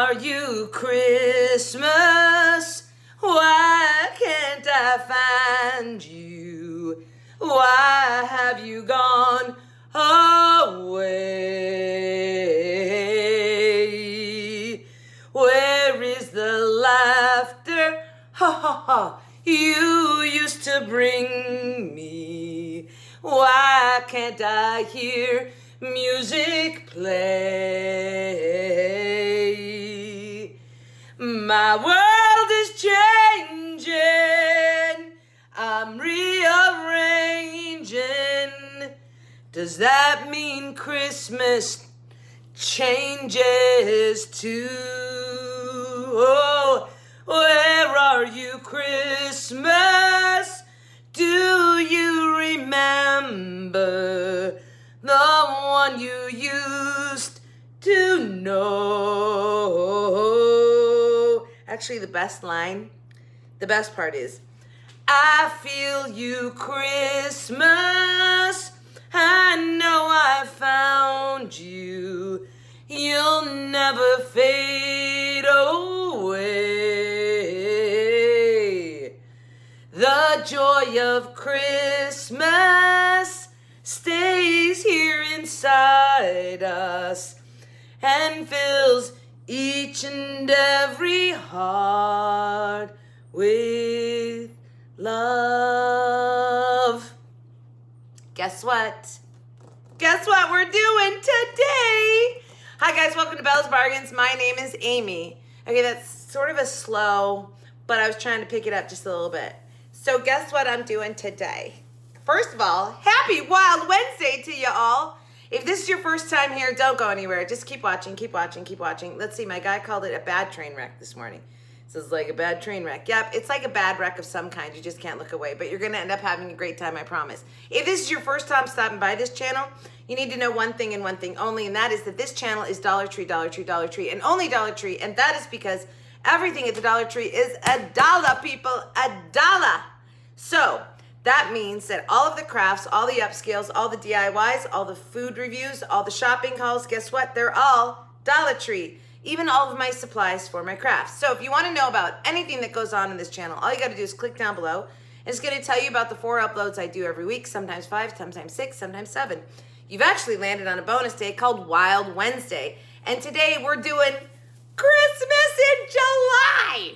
are you, Christmas? Why can't I find you? Why have you gone away? Where is the laughter, ha ha ha, you used to bring me? Why can't I hear music play? My world is changing, I'm rearranging. Does that mean Christmas changes too? Oh, where are you, Christmas? Do you remember the one you used to know? Actually, the best part is, I feel you, Christmas. I know I found you. You'll never fade away. The joy of Christmas stays here inside us and fills each and every heart with love. Guess what? Guess what we're doing today? Hi guys, welcome to Belle's Bargains. My name is Amy. Okay, that's sort of a slow, but I was trying to pick it up just a little bit. So guess what I'm doing today? First of all, happy Wild Wednesday to you all. If this is your first time here, don't go anywhere. Just keep watching, keep watching, keep watching. Let's see, my guy called it a bad train wreck this morning. So it's like a bad train wreck. Yep, it's like a bad wreck of some kind. You just can't look away, but you're gonna end up having a great time, I promise. If this is your first time stopping by this channel, you need to know one thing and one thing only, and that is that this channel is Dollar Tree, Dollar Tree, Dollar Tree, and only Dollar Tree, and that is because everything at the Dollar Tree is $1, people, $1. So that means that all of the crafts, all the upscales, all the DIYs, all the food reviews, all the shopping hauls, guess what? They're all Dollar Tree. Even all of my supplies for my crafts. So if you want to know about anything that goes on in this channel, all you got to do is click down below. And it's going to tell you about the 4 uploads I do every week, sometimes 5, sometimes 6, sometimes 7. You've actually landed on a bonus day called Wild Wednesday. And today we're doing Christmas in July.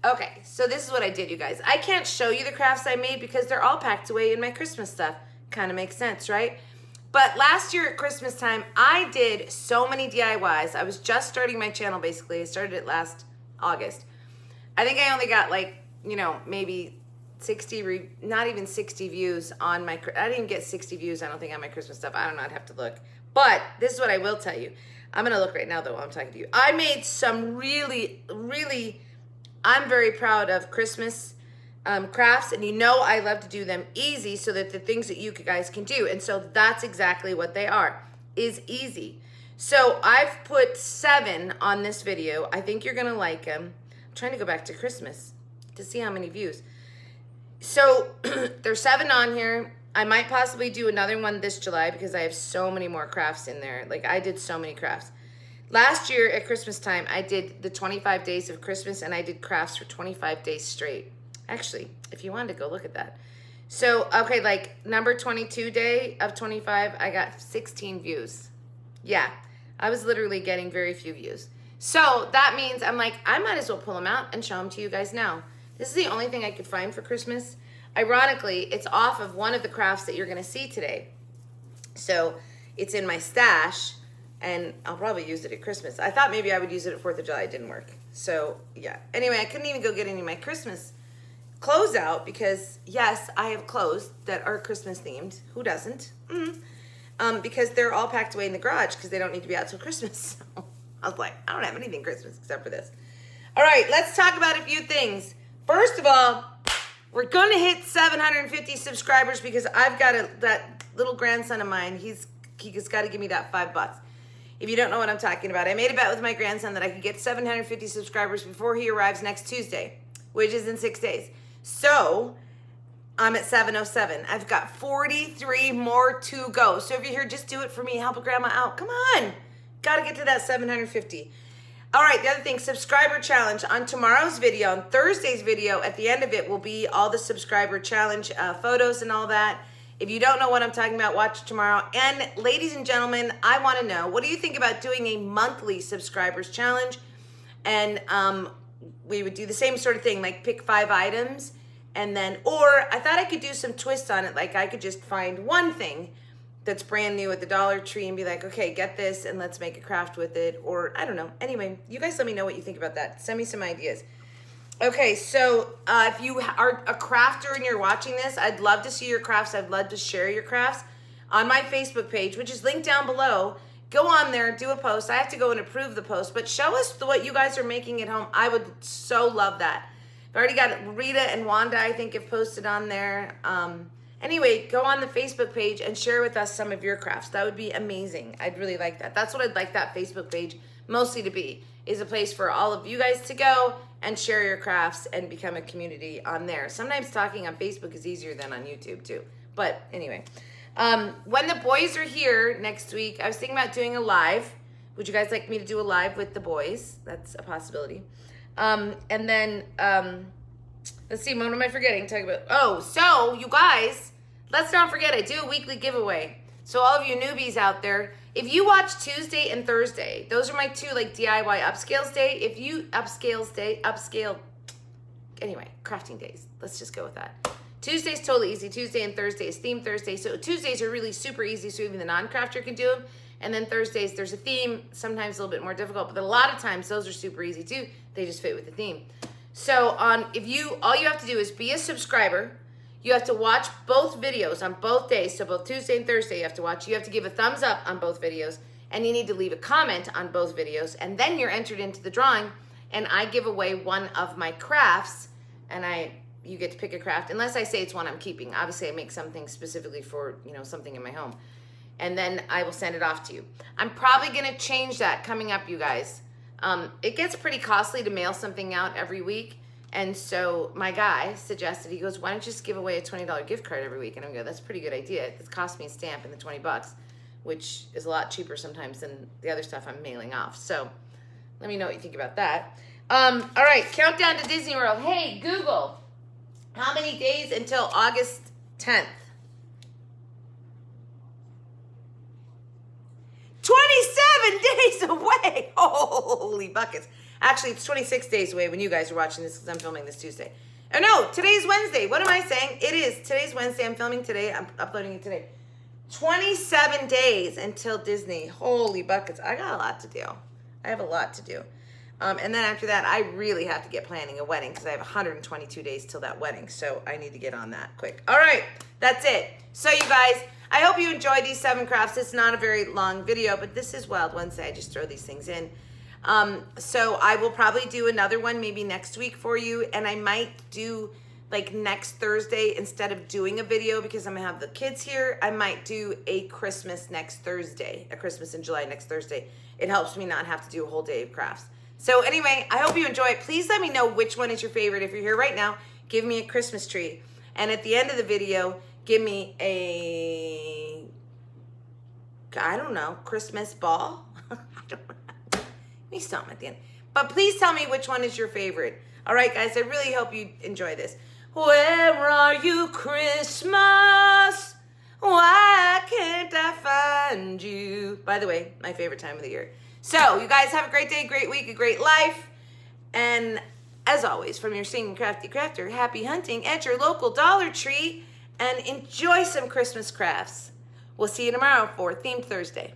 Okay, so this is what I did, you guys. I can't show you the crafts I made because they're all packed away in my Christmas stuff. Kind of makes sense, right? But last year at Christmas time, I did so many DIYs. I was just starting my channel, basically. I started it last August. I think I only got maybe 60, not even 60 views on my, I didn't even get 60 views, I don't think, on my Christmas stuff. I don't know, I'd have to look. But this is what I will tell you. I'm going to look right now, though, while I'm talking to you. I made some really, I'm very proud of Christmas crafts, and I love to do them easy so that the things that you guys can do, and so that's exactly what they are, is easy. So I've put 7 on this video. I think you're gonna like them. I'm trying to go back to Christmas to see how many views. So there's 7 on here. I might possibly do another one this July because I have so many more crafts in there. Like, I did so many crafts. Last year at Christmas time, I did the 25 days of Christmas, and I did crafts for 25 days straight. Actually, if you wanted to go look at that. So, okay, like number 22 day of 25, I got 16 views. Yeah, I was literally getting very few views. So that means I'm like, I might as well pull them out and show them to you guys now. This is the only thing I could find for Christmas. Ironically, it's off of one of the crafts that you're gonna see today. So it's in my stash, and I'll probably use it at Christmas. I thought maybe I would use it at 4th of July, it didn't work. So yeah, anyway, I couldn't even go get any of my Christmas clothes out because, yes, I have clothes that are Christmas themed. Who doesn't? Because they're all packed away in the garage because they don't need to be out till Christmas. So I was like, I don't have anything Christmas except for this. All right, let's talk about a few things. First of all, we're going to hit 750 subscribers because I've got that little grandson of mine. He's got to give me that $5. If you don't know what I'm talking about, I made a bet with my grandson that I could get 750 subscribers before he arrives next Tuesday, which is in 6 days. So I'm at 707. I've got 43 more to go. So if you're here, just do it for me. Help a grandma out. Come on. Got to get to that 750. All right, the other thing, subscriber challenge. On tomorrow's video, on Thursday's video, at the end of it will be all the subscriber challenge photos and all that. If you don't know what I'm talking about, watch tomorrow. And ladies and gentlemen, I want to know, what do you think about doing a monthly subscribers challenge? And we would do the same sort of thing, like pick 5 items. And then, or I thought I could do some twists on it. Like I could just find one thing that's brand new at the Dollar Tree and be like, okay, get this and let's make a craft with it. Or I don't know. Anyway, you guys let me know what you think about that. Send me some ideas. Okay, so if you are a crafter and you're watching this, I'd love to see your crafts. I'd love to share your crafts on my Facebook page, which is linked down below. Go on there, do a post. I have to go and approve the post, but show us what you guys are making at home. I would so love that. I've already got Rita and Wanda, I think, have posted on there. Anyway, go on the Facebook page and share with us some of your crafts. That would be amazing. I'd really like that. That's what I'd like that Facebook page mostly to be, is a place for all of you guys to go and share your crafts and become a community on there. Sometimes talking on Facebook is easier than on YouTube too. But anyway, when the boys are here next week, I was thinking about doing a live. Would you guys like me to do a live with the boys? That's a possibility. And then, let's see, what am I forgetting? Talk about, oh, so you guys, let's not forget, I do a weekly giveaway. So all of you newbies out there, if you watch Tuesday and Thursday, those are my 2 like DIY upscales day. If you anyway, crafting days. Let's just go with that. Tuesday's totally easy. Tuesday and Thursday is theme Thursday. So Tuesdays are really super easy, so even the non-crafter can do them. And then Thursdays, there's a theme, sometimes a little bit more difficult, but a lot of times those are super easy too. They just fit with the theme. So all you have to do is be a subscriber. You have to watch both videos on both days. So both Tuesday and Thursday you have to watch. You have to give a thumbs up on both videos, and you need to leave a comment on both videos, and then you're entered into the drawing, and I give away one of my crafts, and you get to pick a craft, unless I say it's one I'm keeping. Obviously I make something specifically for, something in my home. And then I will send it off to you. I'm probably gonna change that coming up, you guys. It gets pretty costly to mail something out every week. And so my guy suggested, he goes, why don't you just give away a $20 gift card every week? And I go, that's a pretty good idea. It cost me a stamp and the 20 bucks, which is a lot cheaper sometimes than the other stuff I'm mailing off. So let me know what you think about that. All right, countdown to Disney World. Hey, Google, how many days until August 10th? 27 days away. Holy buckets. Actually, it's 26 days away when you guys are watching this, because I'm filming this Tuesday. Oh no, today's Wednesday. What am I saying? It is. Today's Wednesday. I'm filming today. I'm uploading it today. 27 days until Disney. Holy buckets. I got a lot to do. I have a lot to do. And then after that, I really have to get planning a wedding, because I have 122 days till that wedding. So I need to get on that quick. All right, that's it. So you guys, I hope you enjoy these 7 crafts. It's not a very long video, but this is Wild Wednesday. I just throw these things in. So I will probably do another one maybe next week for you. And I might do like next Thursday, instead of doing a video because I'm gonna have the kids here, I might do a Christmas next Thursday, a Christmas in July next Thursday. It helps me not have to do a whole day of crafts. So anyway, I hope you enjoy it. Please let me know which one is your favorite. If you're here right now, give me a Christmas tree. And at the end of the video, give me a, I don't know, Christmas ball? I don't know. Give me something at the end. But please tell me which one is your favorite. All right, guys, I really hope you enjoy this. Where are you, Christmas? Why can't I find you? By the way, my favorite time of the year. So, you guys have a great day, great week, a great life. And as always, from your singing crafty crafter, happy hunting at your local Dollar Tree, and enjoy some Christmas crafts. We'll see you tomorrow for Themed Thursday.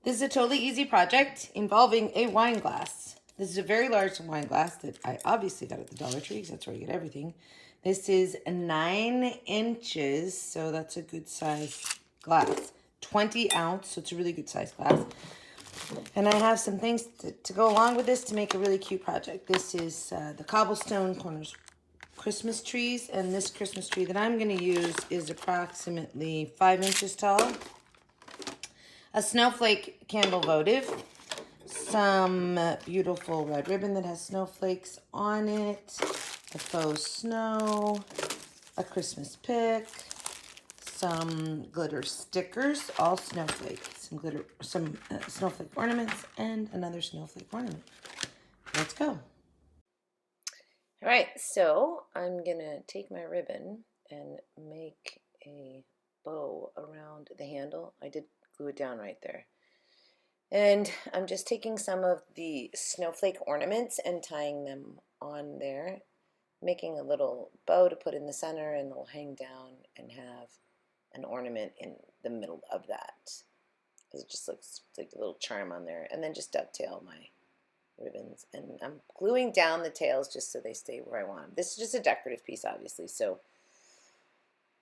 This is a totally easy project involving a wine glass. This is a very large wine glass that I obviously got at the Dollar Tree, because that's where you get everything. This is 9 inches, so that's a good size glass. 20 ounce, so it's a really good size glass. And I have some things to go along with this to make a really cute project. This is the Cobblestone Corners Christmas trees, and this Christmas tree that I'm going to use is approximately 5 inches tall. A snowflake candle votive, some beautiful red ribbon that has snowflakes on it, a faux snow, a Christmas pick, some glitter stickers, all snowflake, some snowflake ornaments, and another snowflake ornament. Let's go. All right, so I'm gonna take my ribbon and make a bow around the handle. I did glue it down right there. And I'm just taking some of the snowflake ornaments and tying them on there, making a little bow to put in the center, and it'll hang down and have an ornament in the middle of that. Because it just looks like a little charm on there. And then just dovetail my ribbons. And I'm gluing down the tails just so they stay where I want them. This is just a decorative piece, obviously, so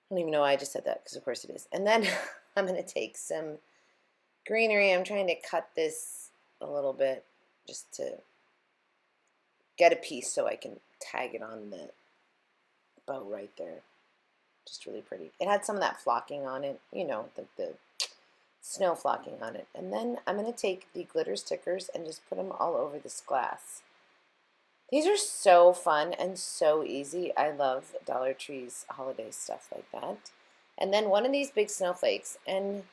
I don't even know why I just said that, because of course it is. And then I'm going to take some greenery. I'm trying to cut this a little bit just to get a piece so I can tag it on the bow right there. Just really pretty. It had some of that flocking on it, you know, the snow flocking on it. And then I'm going to take the glitter stickers and just put them all over this glass. These are so fun and so easy. I love Dollar Tree's holiday stuff like that. And then one of these big snowflakes, and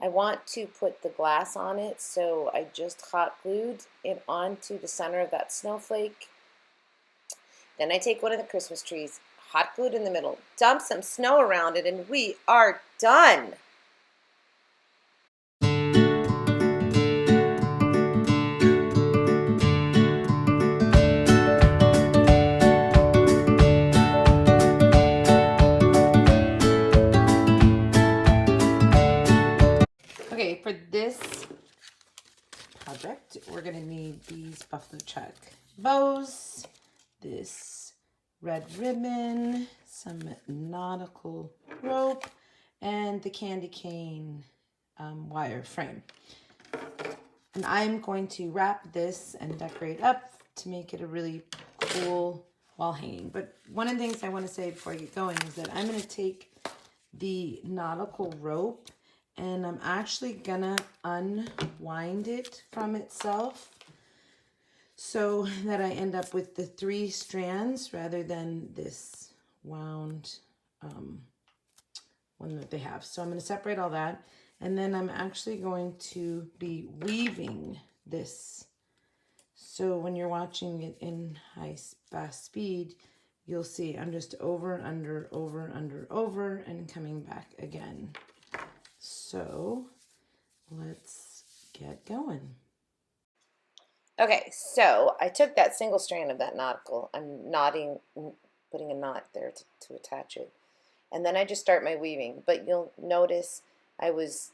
I want to put the glass on it, so I just hot glued it onto the center of that snowflake. Then I take one of the Christmas trees, hot glued in the middle, dump some snow around it, and we are done. Okay, for this project, we're going to need these buffalo check bows, this red ribbon, some nautical rope, and the candy cane wire frame. And I'm going to wrap this and decorate up to make it a really cool wall hanging. But one of the things I want to say before I get going is that I'm going to take the nautical rope and I'm actually gonna unwind it from itself so that I end up with the 3 strands rather than this wound one that they have. So I'm going to separate all that, and then I'm actually going to be weaving this. So when you're watching it in fast speed, you'll see I'm just over, under, over, under, over, and coming back again. So let's get going. Okay, so I took that single strand of that nautical. I'm knotting, putting a knot there to attach it. And then I just start my weaving. But you'll notice I was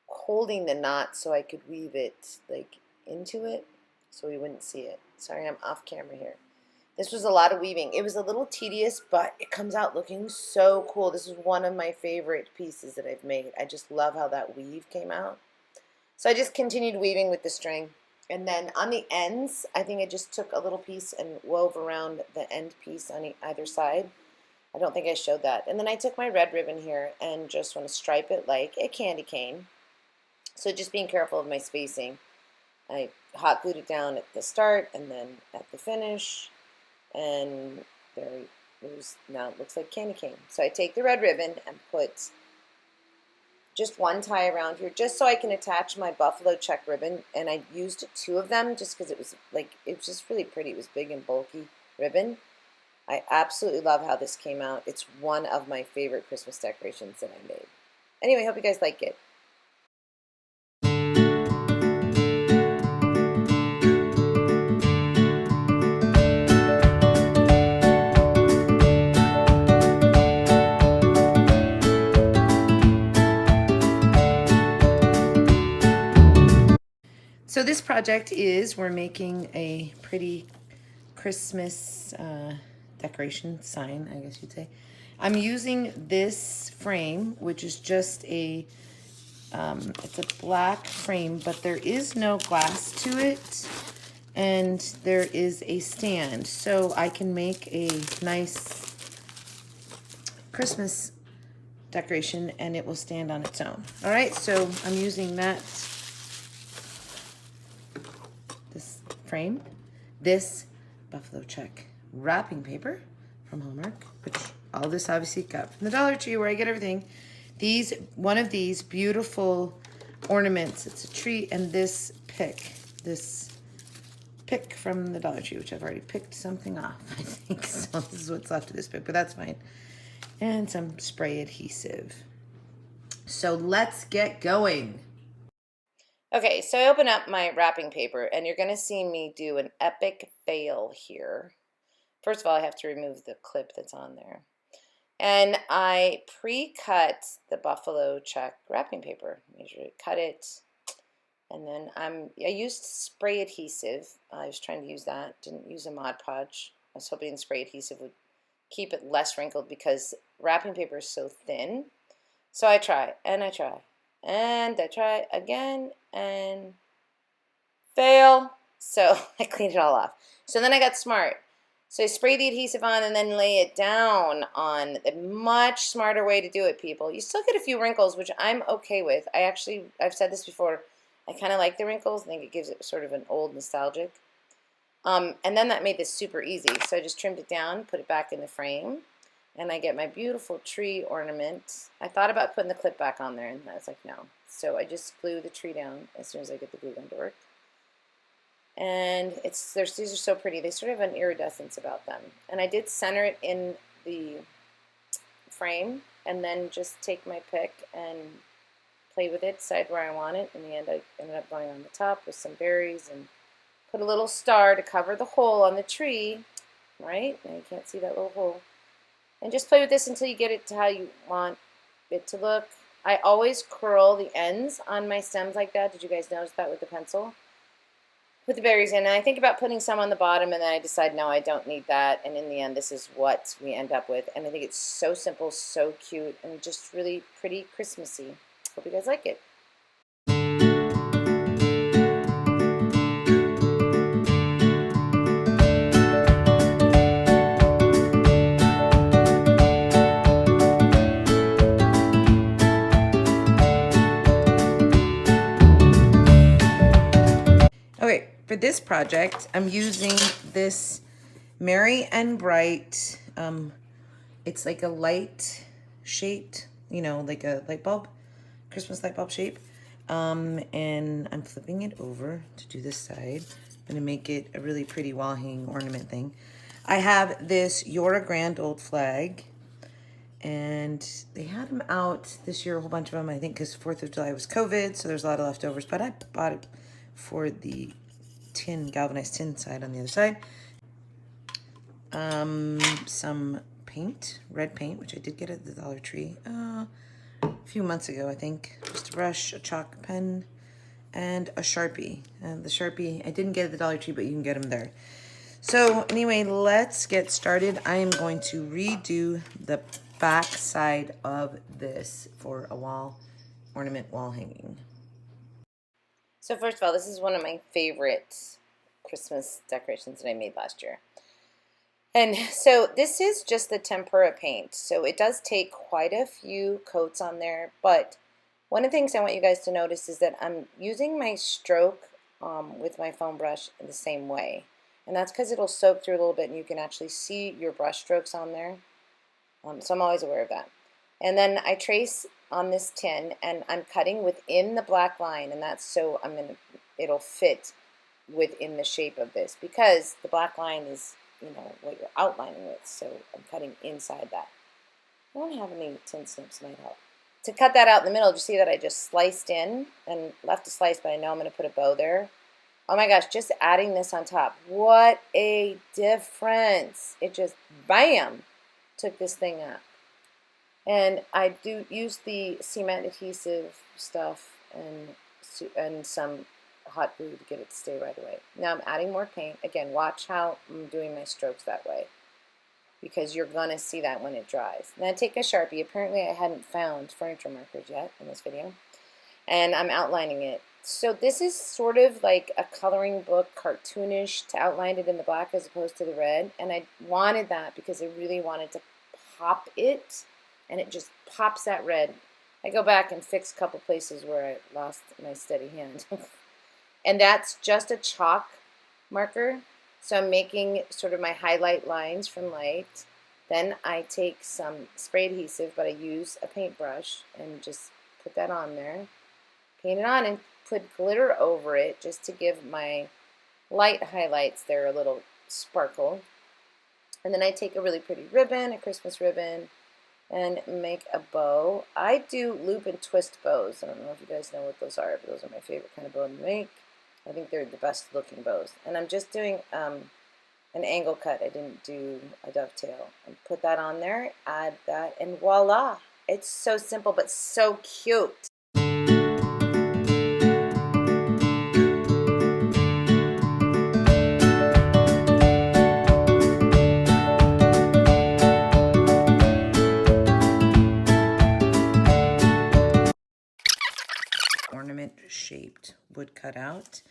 holding the knot so I could weave it like into it so we wouldn't see it. Sorry, I'm off camera here. This was a lot of weaving. It was a little tedious, but it comes out looking so cool. This is one of my favorite pieces that I've made. I just love how that weave came out. So I just continued weaving with the string. And then on the ends, I think I just took a little piece and wove around the end piece on either side. I don't think I showed that. And then I took my red ribbon here and just want to stripe it like a candy cane. So just being careful of my spacing. I hot glued it down at the start and then at the finish. And there it was. Now it looks like candy cane. So I take the red ribbon and put just one tie around here just so I can attach my buffalo check ribbon, and I used 2 of them just because it was just really pretty. It was big and bulky ribbon. I absolutely love how this came out. It's one of my favorite Christmas decorations that I made. Anyway, hope you guys like it. So this project is, we're making a pretty Christmas decoration sign, I guess you'd say. I'm using this frame, which is just a, it's a black frame, but there is no glass to it, and there is a stand. So I can make a nice Christmas decoration and it will stand on its own. All right, so I'm using this frame, this buffalo check wrapping paper from Hallmark, which all this obviously got from the Dollar Tree where I get everything. One of these beautiful ornaments. It's a tree, and this pick from the Dollar Tree, which I've already picked something off, I think. So this is what's left of this pick, but that's fine. And some spray adhesive. So let's get going. Okay, so I open up my wrapping paper, and you're going to see me do an epic fail here. First of all, I have to remove the clip that's on there. And I pre-cut the buffalo check wrapping paper. Measure it, cut it, and then I used spray adhesive. I was trying to use that. Didn't use a Mod Podge. I was hoping spray adhesive would keep it less wrinkled because wrapping paper is so thin. So I try, and I try, and I try again, and fail. So I cleaned it all off. So then I got smart. So I spray the adhesive on and then lay it down on a much smarter way to do it, people. You still get a few wrinkles, which I'm okay with. I've said this before, I kind of like the wrinkles. I think it gives it sort of an old nostalgic. And then that made this super easy. So I just trimmed it down, put it back in the frame, and I get my beautiful tree ornament. I thought about putting the clip back on there, and I was like, no. So I just glue the tree down as soon as I get the glue gun to work. And these are so pretty. They sort of have an iridescence about them. And I did center it in the frame, and then just take my pick and play with it, decide where I want it. In the end, I ended up going on the top with some berries and put a little star to cover the hole on the tree, right? Now you can't see that little hole. And just play with this until you get it to how you want it to look. I always curl the ends on my stems like that. Did you guys notice that with the pencil? Put the berries in, and I think about putting some on the bottom, and then I decide, no, I don't need that, and in the end, this is what we end up with, and I think it's so simple, so cute, and just really pretty Christmassy. Hope you guys like it. Okay, for this project, I'm using this Merry and Bright. It's like a light shaped, like a light bulb, Christmas light bulb shape. And I'm flipping it over to do this side. I'm gonna make it a really pretty wall hanging ornament thing. I have this You're a Grand Old Flag, and they had them out this year, a whole bunch of them, I think, because 4th of July was COVID, so there's a lot of leftovers, but I bought it for the galvanized tin side on the other side. Some paint, red paint, which I did get at the Dollar Tree a few months ago, I think. Just a brush, a chalk pen, and a Sharpie. And the Sharpie, I didn't get at the Dollar Tree, but you can get them there. So anyway, let's get started. I am going to redo the back side of this for a ornament wall hanging. So first of all, this is one of my favorite Christmas decorations that I made last year. And so this is just the tempera paint. So it does take quite a few coats on there, but one of the things I want you guys to notice is that I'm using my stroke with my foam brush in the same way. And that's because it'll soak through a little bit and you can actually see your brush strokes on there. So I'm always aware of that. And then I trace on this tin, and I'm cutting within the black line, and that's so it'll fit within the shape of this, because the black line is, what you're outlining with, so I'm cutting inside that. I don't have any tin snips, might help. To cut that out in the middle, did you see that I just sliced in and left a slice, but I know I'm going to put a bow there. Oh my gosh, just adding this on top. What a difference. It just, bam, took this thing up. And I do use the cement adhesive stuff and some hot glue to get it to stay right away. Now I'm adding more paint. Again, watch how I'm doing my strokes that way, because you're going to see that when it dries. Then I take a Sharpie. Apparently I hadn't found furniture markers yet in this video. And I'm outlining it. So this is sort of like a coloring book, cartoonish, to outline it in the black as opposed to the red. And I wanted that because I really wanted to pop it, and it just pops that red. I go back and fix a couple places where I lost my steady hand. And that's just a chalk marker. So I'm making sort of my highlight lines from light, Then I take some spray adhesive, but I use a paintbrush and just put that on there, paint it on, and put glitter over it just to give my light highlights there a little sparkle. And then I take a really pretty ribbon, a Christmas ribbon, and make a bow. I do loop and twist bows. I don't know if you guys know what those are, but those are my favorite kind of bow to make. I think they're the best looking bows. And I'm just doing an angle cut. I didn't do a dovetail. And put that on there, add that, and voila! It's so simple but so cute. Ornament shaped wood cutout.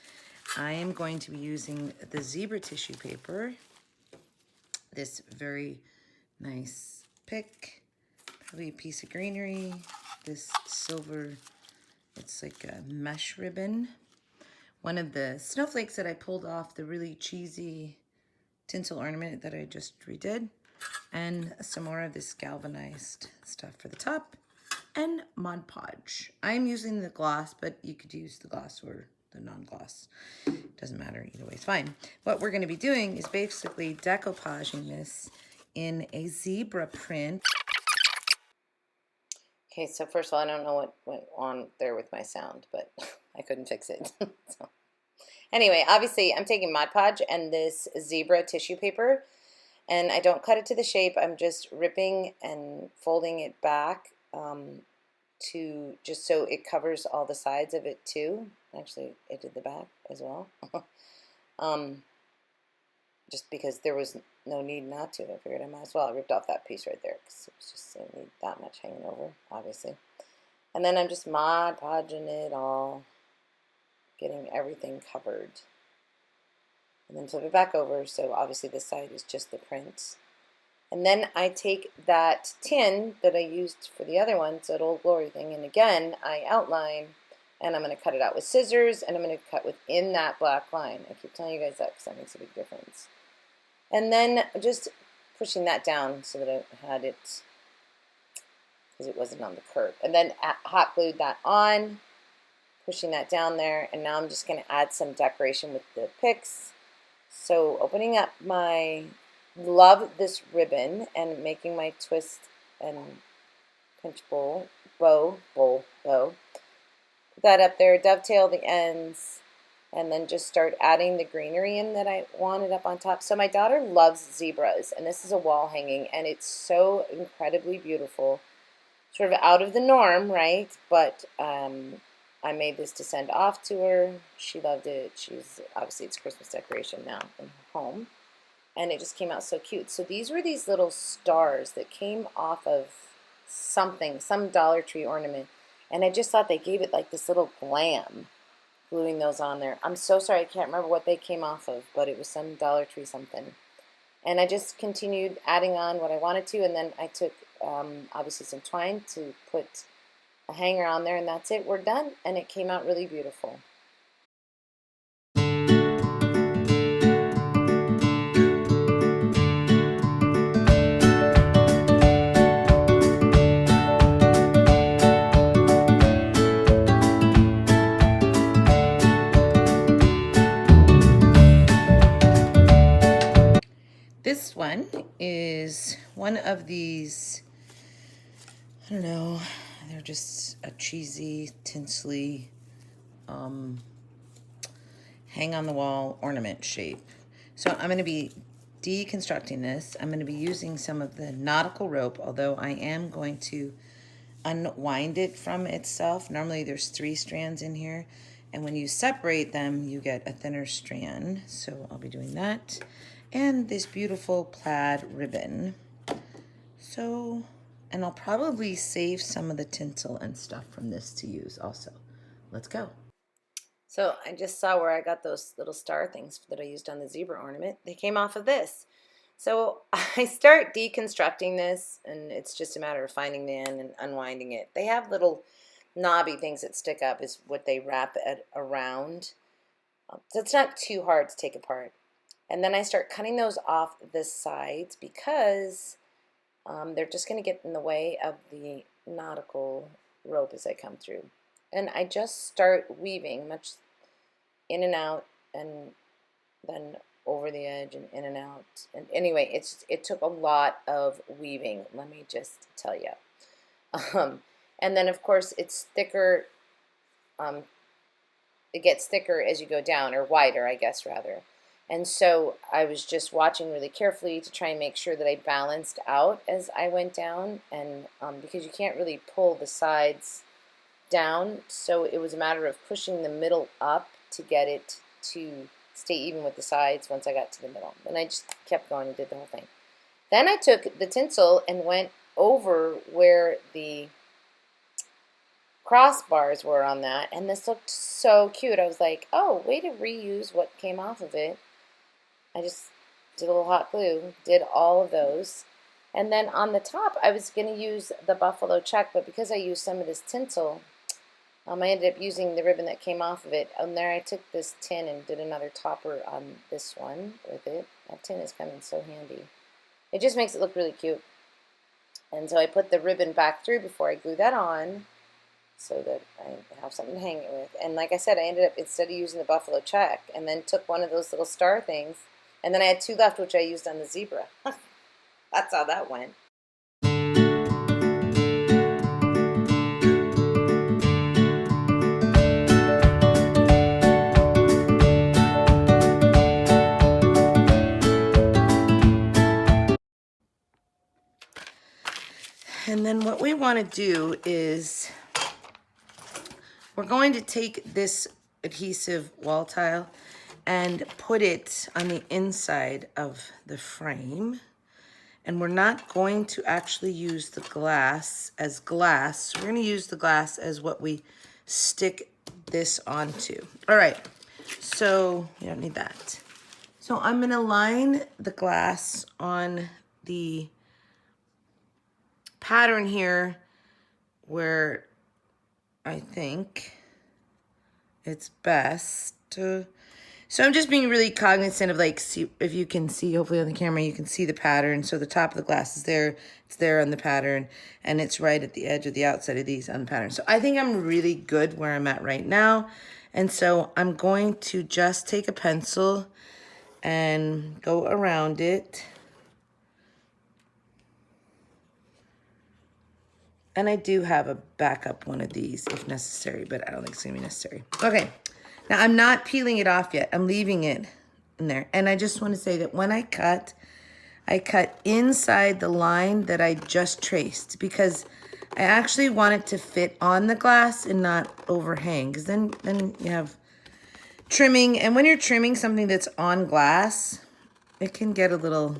I am going to be using the zebra tissue paper. This very nice pick, probably a piece of greenery. This silver, it's like a mesh ribbon. One of the snowflakes that I pulled off the really cheesy tinsel ornament that I just redid. And some more of this galvanized stuff for the top. And Mod Podge. I'm using the gloss, but you could use the gloss or the non-gloss. Doesn't matter, either way, it's fine. What we're going to be doing is basically decoupaging this in a zebra print. Okay, so first of all, I don't know what went on there with my sound, but I couldn't fix it. So, anyway, obviously I'm taking Mod Podge and this zebra tissue paper, and I don't cut it to the shape. I'm just ripping and folding it back to just so it covers all the sides of it too. Actually, I did the back as well. Just because there was no need not to. I figured I might as well. I ripped off that piece right there because it was just didn't need that much hanging over, obviously. And then I'm just Mod Podging it all, getting everything covered. And then flip it back over, so obviously this side is just the print. And then I take that tin that I used for the other one, so that Old Glory thing, and again, I outline, and I'm going to cut it out with scissors, and I'm going to cut within that black line. I keep telling you guys that because that makes a big difference. And then just pushing that down so that I had it, because it wasn't on the curve. And then hot glued that on, pushing that down there, and now I'm just going to add some decoration with the picks. So opening up my, love this ribbon and making my twist and pinch bow. Put that up there, dovetail the ends, and then just start adding the greenery in that I wanted up on top. So my daughter loves zebras, and this is a wall hanging, and it's so incredibly beautiful. Sort of out of the norm, right? But I made this to send off to her. She loved it. She's obviously, it's Christmas decoration now in her home. And it just came out so cute. So these were these little stars that came off of something, some Dollar Tree ornament. And I just thought they gave it like this little glam, gluing those on there. I'm so sorry, I can't remember what they came off of, but it was some Dollar Tree something. And I just continued adding on what I wanted to, and then I took obviously some twine to put a hanger on there, and that's it. We're done, and it came out really beautiful. This one is one of these, I don't know, they're just a cheesy, tinsely, hang on the wall ornament shape. So I'm going to be deconstructing this. I'm going to be using some of the nautical rope, although I am going to unwind it from itself. Normally there's 3 strands in here, and when you separate them, you get a thinner strand. So I'll be doing that. And this beautiful plaid ribbon. So, and I'll probably save some of the tinsel and stuff from this to use also. Let's go. So I just saw where I got those little star things that I used on the zebra ornament. They came off of this. So I start deconstructing this, and it's just a matter of finding the end and unwinding it. They have little knobby things that stick up is what they wrap it around. So it's not too hard to take apart. And then I start cutting those off the sides because They're just going to get in the way of the nautical rope as I come through. And I just start weaving much in and out, and then over the edge and in and out. And anyway, it took a lot of weaving, let me just tell you. And then of course it's thicker. It gets thicker as you go down, or wider, I guess, rather. And so I was just watching really carefully to try and make sure that I balanced out as I went down, and because you can't really pull the sides down, so it was a matter of pushing the middle up to get it to stay even with the sides once I got to the middle. And I just kept going and did the whole thing. Then I took the tinsel and went over where the crossbars were on that, and this looked so cute. I was like, oh, way to reuse what came off of it. I just did a little hot glue, did all of those. And then on the top, I was going to use the buffalo check, but because I used some of this tinsel, I ended up using the ribbon that came off of it. And there I took this tin and did another topper on this one with it. That tin is coming so handy. It just makes it look really cute. And so I put the ribbon back through before I glue that on, so that I have something to hang it with. And like I said, I ended up, instead of using the buffalo check, and then took one of those little star things, and then I had two left, which I used on the zebra. That's how that went. And then what we want to do is we're going to take this adhesive wall tile and put it on the inside of the frame. And we're not going to actually use the glass as glass. We're going to use the glass as what we stick this onto. All right, so you don't need that. So I'm going to line the glass on the pattern here where I think it's best to. So I'm just being really cognizant of, like, see if you can see, hopefully on the camera, you can see the pattern. So the top of the glass is there, it's there on the pattern, and it's right at the edge of the outside of these on the pattern. So I think I'm really good where I'm at right now. And so I'm going to just take a pencil and go around it. And I do have a backup one of these if necessary, but I don't think it's gonna be necessary. Okay, now I'm not peeling it off yet. I'm leaving it in there. And I just wanna say that when I cut inside the line that I just traced, because I actually want it to fit on the glass and not overhang, because then you have trimming. And when you're trimming something that's on glass, it can get a little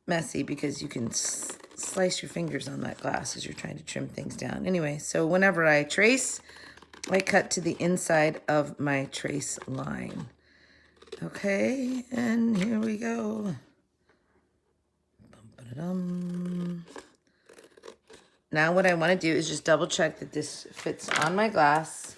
messy because you can slice your fingers on that glass as you're trying to trim things down. Anyway, so whenever I trace, I cut to the inside of my trace line. Okay, and here we go. Now what I want to do is just double check that this fits on my glass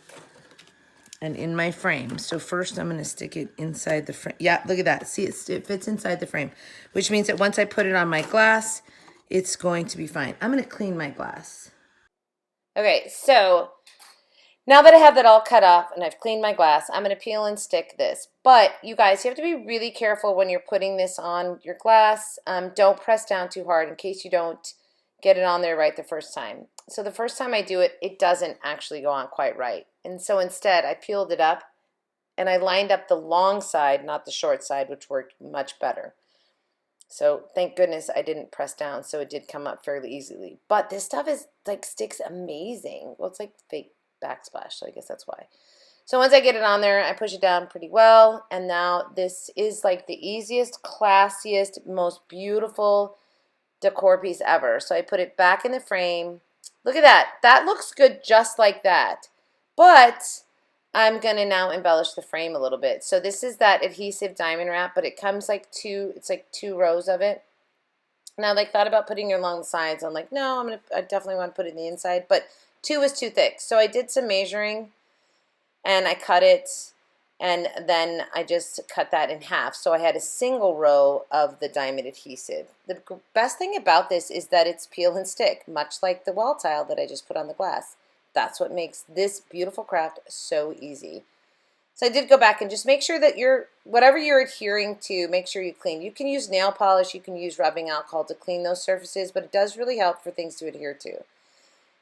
and in my frame. So first I'm going to stick it inside the frame. Yeah, look at that. See, it fits inside the frame, which means that once I put it on my glass, it's going to be fine. I'm going to clean my glass. Okay, so now that I have that all cut off and I've cleaned my glass, I'm going to peel and stick this. But you guys, you have to be really careful when you're putting this on your glass. Don't press down too hard in case you don't get it on there right the first time. So the first time I do it, it doesn't actually go on quite right. And so instead, I peeled it up and I lined up the long side, not the short side, which worked much better. So thank goodness I didn't press down, so it did come up fairly easily. But this stuff is like sticks amazing. Well, it's like fake backsplash, so I guess that's why. So once I get it on there, I push it down pretty well, and now this is like the easiest, classiest, most beautiful decor piece ever. So I put it back in the frame. Look at that. That looks good just like that. But I'm going to now embellish the frame a little bit. So this is that adhesive diamond wrap, but it comes like it's like two rows of it. And I like thought about putting it along the sides. I'm like, no, I definitely want to put it in the inside, but two is too thick. So I did some measuring and I cut it And then I just cut that in half. So I had a single row of the diamond adhesive. The best thing about this is that it's peel and stick, much like the wall tile that I just put on the glass. That's what makes this beautiful craft so easy. So I did go back and just make sure that whatever you're adhering to, make sure you clean. You can use nail polish, you can use rubbing alcohol to clean those surfaces, but it does really help for things to adhere to.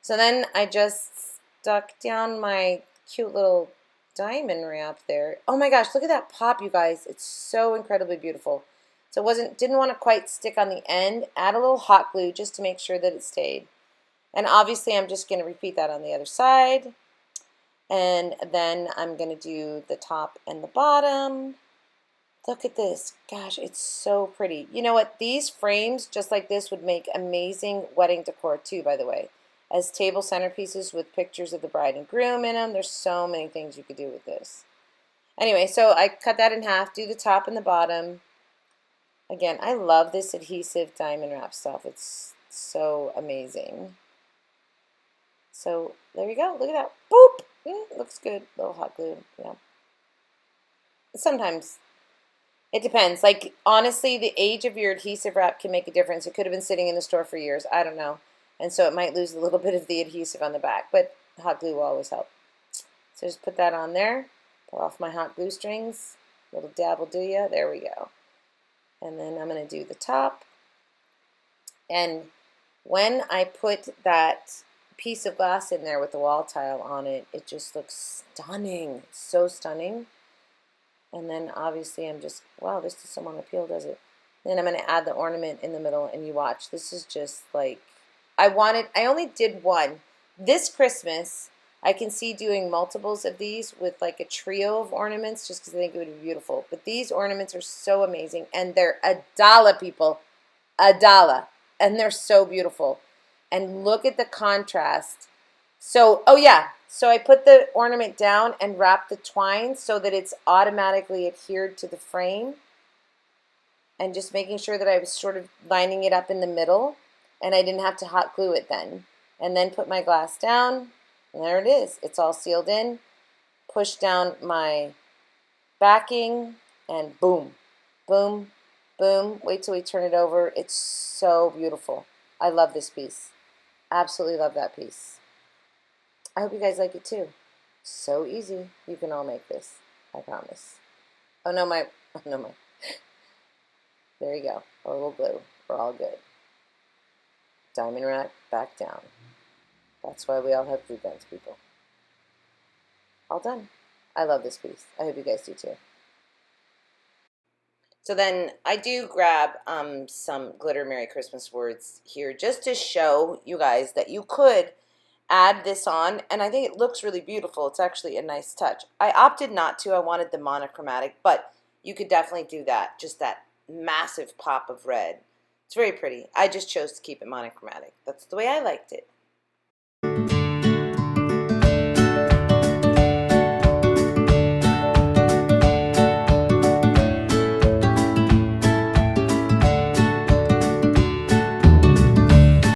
So then I just stuck down my cute little diamond wrap there. Oh my gosh, look at that pop, you guys. It's so incredibly beautiful. So didn't want to quite stick on the end. Add a little hot glue just to make sure that it stayed. And obviously I'm just going to repeat that on the other side. And then I'm going to do the top and the bottom. Look at this. Gosh, it's so pretty. You know what? These frames, just like this, would make amazing wedding decor too, by the way. As table centerpieces with pictures of the bride and groom in them. There's so many things you could do with this. Anyway, so I cut that in half, do the top and the bottom. Again, I love this adhesive diamond wrap stuff. It's so amazing. So there you go. Look at that. Boop! Looks good. Little hot glue. Yeah. Sometimes it depends. Like, honestly, the age of your adhesive wrap can make a difference. It could have been sitting in the store for years. I don't know. And so it might lose a little bit of the adhesive on the back, but hot glue will always help. So just put that on there, pull off my hot glue strings, little dab will do ya. There we go. And then I'm going to do the top. And when I put that piece of glass in there with the wall tile on it, it just looks stunning. It's so stunning. And then obviously I'm just, wow, this doesn't want to peel, does it? Then I'm going to add the ornament in the middle, and you watch. This is just like, I only did one. This Christmas, I can see doing multiples of these with like a trio of ornaments just because I think it would be beautiful. But these ornaments are so amazing, and they're $1, people. $1. And they're so beautiful. And look at the contrast. So, oh yeah, so I put the ornament down and wrapped the twine so that it's automatically adhered to the frame. And just making sure that I was sort of lining it up in the middle. And I didn't have to hot glue it then. And then put my glass down, and there it is. It's all sealed in. Push down my backing, and boom, boom, boom. Wait till we turn it over. It's so beautiful. I love this piece. Absolutely love that piece. I hope you guys like it too. So easy. You can all make this. I promise. Oh no, my. There you go. A little glue. We're all good. Diamond rack, back down. That's why we all have glue guns, people. All done. I love this piece. I hope you guys do too. So then I do grab some glitter Merry Christmas words here just to show you guys that you could add this on, and I think it looks really beautiful. It's actually a nice touch. I opted not to. I wanted the monochromatic, but you could definitely do that. Just that massive pop of red. It's very pretty. I just chose to keep it monochromatic. That's the way I liked it.